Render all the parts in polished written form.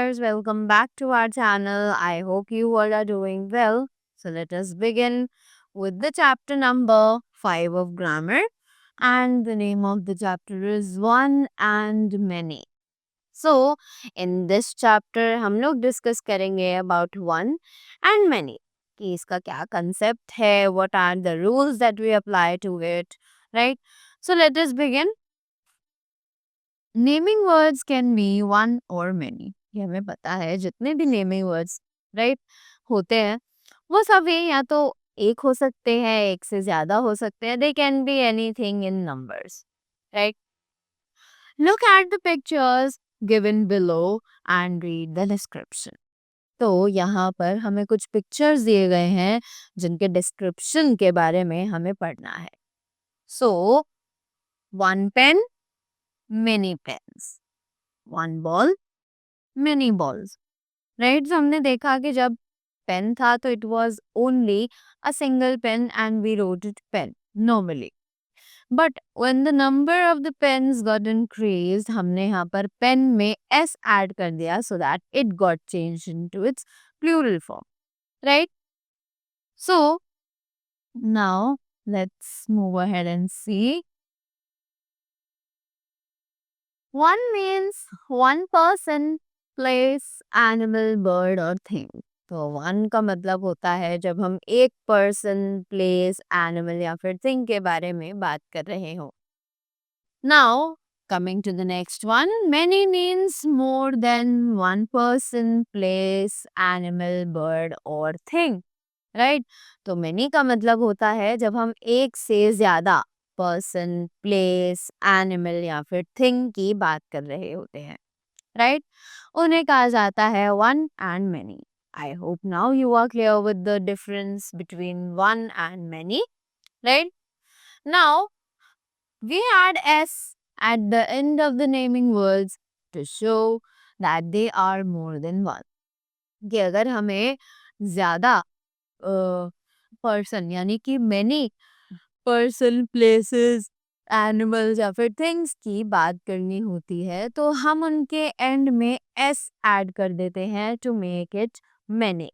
listeners, welcome back to our channel. I hope you all are doing well. So, let us begin with the chapter number 5 of grammar. And the name of the chapter is One and Many. So, in this chapter, हम लोग discuss करेंगे about one and many. कि इसका क्या concept है, what are the rules that we apply to it, right? So, let us begin. Naming words can be one और many, ये हमें पता है जितने भी नेमिंग वर्ड्स राइट होते हैं वो सभी या तो एक हो सकते हैं एक से ज्यादा हो सकते हैं, they can be anything in numbers right. Look at the pictures given below and read the description. तो यहाँ पर हमें कुछ पिक्चर्स दिए गए हैं जिनके डिस्क्रिप्शन के बारे में हमें पढ़ना है. So one pen, many pens, one ball, many balls right. तो हमने देखा कि जब पेन था तो it was only a single pen and we wrote it pen normally. But when the number of the pens got increased हमने यहाँ पर पेन में एस ऐड कर दिया so that it got change into its plural form right. So now let's move ahead and see. One means one person, place, animal, bird or thing. तो one का मतलब होता है जब हम एक पर्सन, प्लेस, एनिमल या फिर थिंग के बारे में बात कर रहे हो. Now coming to the next one, many means more than one person, place, animal, bird और थिंग राइट. तो मेनी का मतलब होता है जब हम एक से ज्यादा पर्सन, प्लेस, एनिमल या फिर थिंग की बात कर रहे होते हैं राइट. उन्हें कहा जाता है one and many. I hope now you are clear with the difference between one and many right. Now we add S at the end of the naming words to show that they are more than one. कि अगर हमें ज्यादा person यानी कि many person, places, animals या फिर things की बात करनी होती है तो हम उनके एंड में एस ऐड कर देते हैं to make it many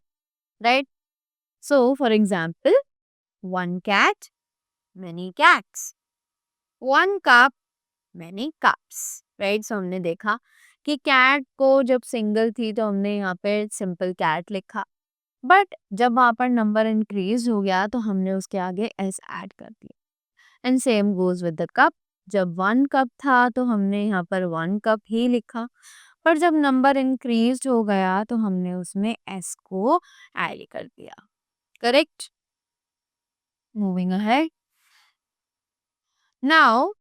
right. So for example one cat, many cats, one cup, many cups right. So हमने देखा कि कैट को जब सिंगल थी तो हमने यहाँ पे सिंपल कैट लिखा, बट जब वहां पर नंबर इंक्रीज हो गया तो हमने उसके आगे एस ऐड कर दिया. And same goes with the cup. जब वन कप था तो हमने यहाँ पर वन कप ही लिखा, पर जब नंबर इंक्रीज हो गया तो हमने उसमें एस को ऐड कर दिया. Correct. Moving ahead. Now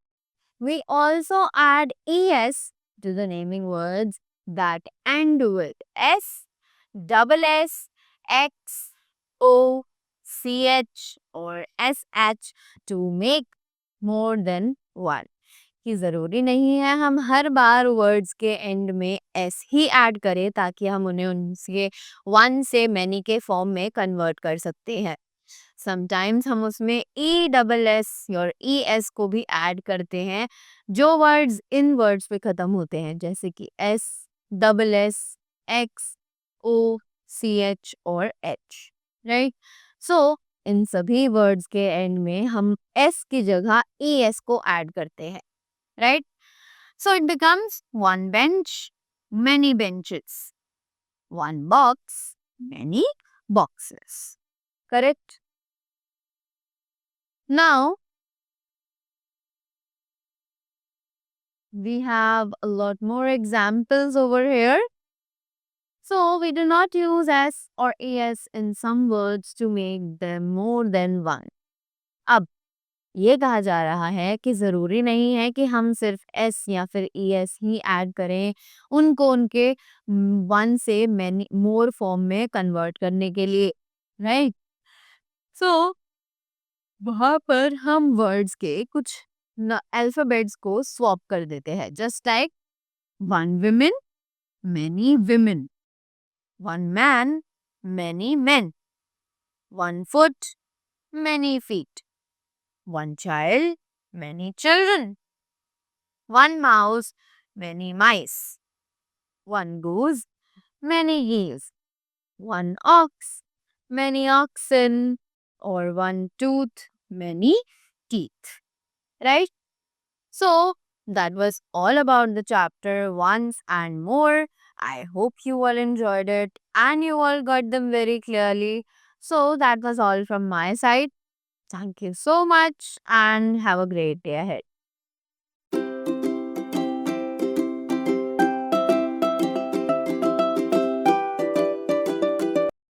we also add es to the naming words that end with s, double s, x, o, ch or sh to make more than one. कि जरूरी नहीं है हम हर बार वर्ड्स के and में S ही add करें ताकि हम उन्हें उनसे वन से मैनी के फॉर्म में कन्वर्ट कर सकते हैं. समटाइम्स हम उसमें ई डबल एस और ई एस को भी ऐड करते हैं जो वर्ड्स इन वर्ड्स पे खत्म होते हैं जैसे कि एस, डबल एस, एक्स, ओ, सी एच और एच राइट. सो इन सभी वर्ड्स के एंड में हम एस की जगह ई एस को ऐड करते हैं right. So it becomes one bench, many benches, one box, many boxes. Correct. Now, we have a lot more examples over here. So, we do not use S or ES in some words to make them more than one. अब ये कहा जा रहा है कि ज़रूरी नहीं है कि हम सिर्फ S या फिर ES ही ऐड करें उनको उनके वन से मैनी मोर फॉर्म में कन्वर्ट करने के लिए राइट. सो वहाँ पर हम वर्ड्स के कुछ अल्फाबेट्स को स्वैप कर देते हैं just like one women, many women, one man, many men, one foot, many feet, one child, many children, one mouse, many mice, one goose, many geese. One ox, many oxen, or one tooth, many teeth. Right? So, that was all about the chapter once and more. I hope you all enjoyed it and you all got them very clearly. So, that was all from my side. Thank you so much and have a great day ahead.